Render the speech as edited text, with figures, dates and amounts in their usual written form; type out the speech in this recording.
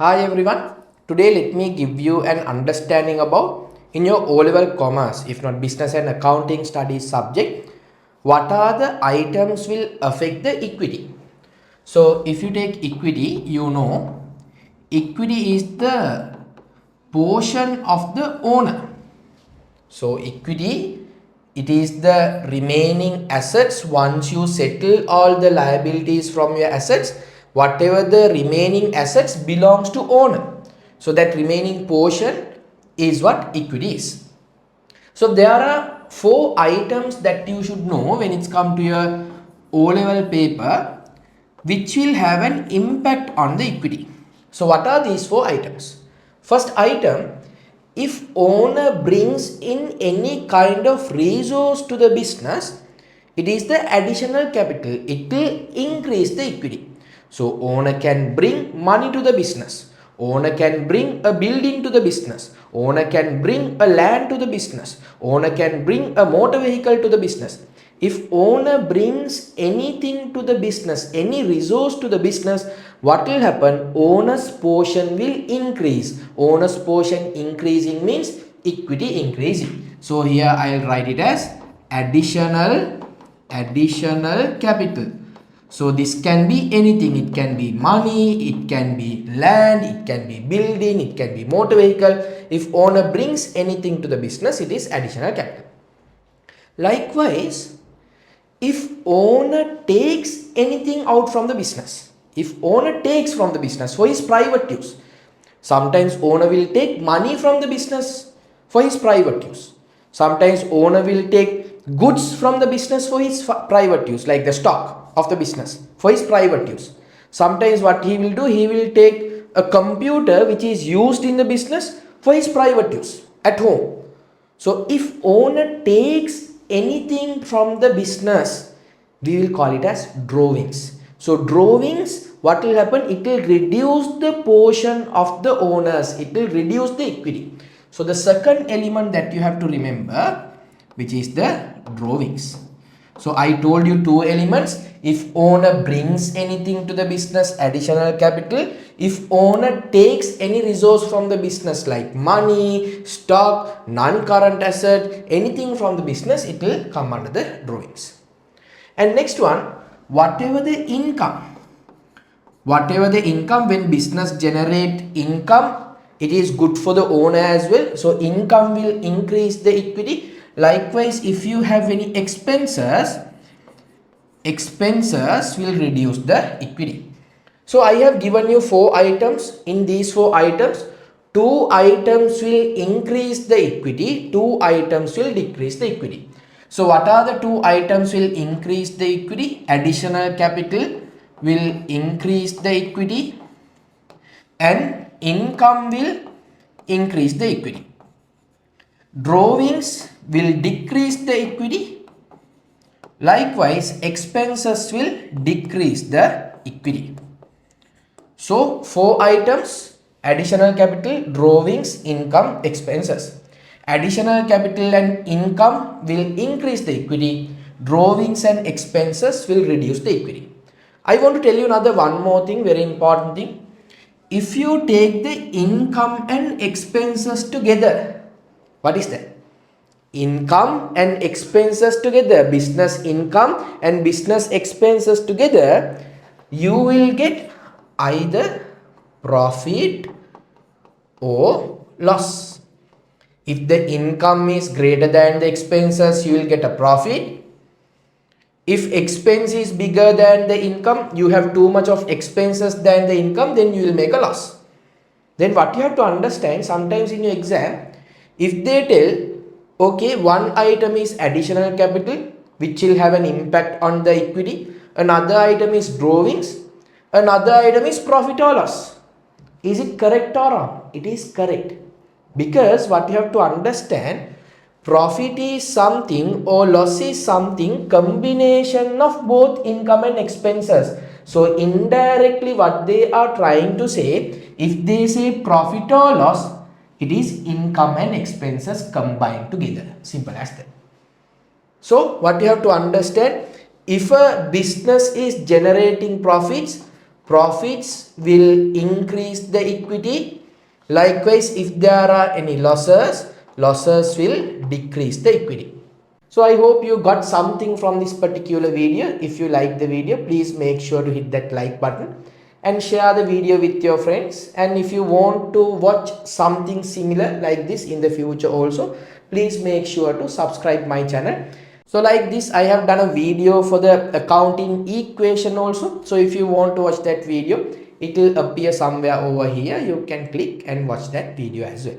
Hi everyone. Today let me give you an understanding about in your O-level commerce, if not business and accounting studies subject, what are the items will affect the equity. So if you take equity, you know equity is the portion of the owner. So equity, it is the remaining assets once you settle all the liabilities from your assets, whatever the remaining assets belongs to owner. So that remaining portion is what equity is. So there are four items that you should know when it's come to your O-level paper which will have an impact on the equity. So what are these four items? First item, if owner brings in any kind of resource to the business, it is the additional capital. It will increase the equity. So owner can bring money to the business. Owner can bring a building to the business. Owner can bring a land to the business. Owner can bring a motor vehicle to the business. If owner brings anything to the business, any resource to the business, what will happen? Owner's portion will increase. Owner's portion increasing means equity increasing. So here I'll write it as additional capital. So this can be anything. It can be money, it can be land, it can be building, it can be motor vehicle. If owner brings anything to the business, it is additional capital. Likewise, if owner takes anything out from the business, if owner takes from the business for his private use, sometimes owner will take money from the business for his private use. Sometimes owner will take goods from the business for his private use, like the stock of the business for his private use. Sometimes what he will do, he will take a computer which is used in the business for his private use at home. So if owner takes anything from the business, we will call it as drawings. So drawings, what will happen? It will reduce the portion of the owners. It will reduce the equity. So the second element that you have to remember, which is the drawings. So I told you two elements. If owner brings anything to the business, additional capital. If owner takes any resource from the business like money, stock, non-current asset, anything from the business, it will come under the drawings. And next one, whatever the income when business generate income, it is good for the owner as well. So income will increase the equity. Likewise, if you have any expenses will reduce the equity. So I have given you four items. In these four items, two items will increase the equity, two items will decrease the equity. So what are the two items will increase the equity? Additional capital will increase the equity and income will increase the equity. Drawings will decrease the equity. Likewise, expenses will decrease the equity. So, four items: additional capital, drawings, income, expenses. Additional capital and income will increase the equity. Drawings and expenses will reduce the equity. I want to tell you one more thing, very important thing. If you take the income and expenses together, what is that? Income and expenses together, business income and business expenses together, you will get either profit or loss. If the income is greater than the expenses, you will get a profit. If expense is bigger than the income, you have too much of expenses than the income, then you will make a loss. Then what you have to understand, sometimes in your exam, if they tell, okay, one item is additional capital, which will have an impact on the equity, another item is drawings, another item is profit or loss. Is it correct or wrong? It is correct. Because what you have to understand, profit is something or loss is something combination of both income and expenses. So indirectly what they are trying to say, if they say profit or loss, it is income and expenses combined together. Simple as that. So what you have to understand, if a business is generating profits, profits will increase the equity. Likewise, if there are any losses, losses will decrease the equity. So I hope you got something from this particular video. If you like the video, please make sure to hit that like button and share the video with your friends. And if you want to watch something similar like this in the future also, please make sure to subscribe my channel. So like this, I have done a video for the accounting equation also. So if you want to watch that video, it will appear somewhere over here. You can click and watch that video as well.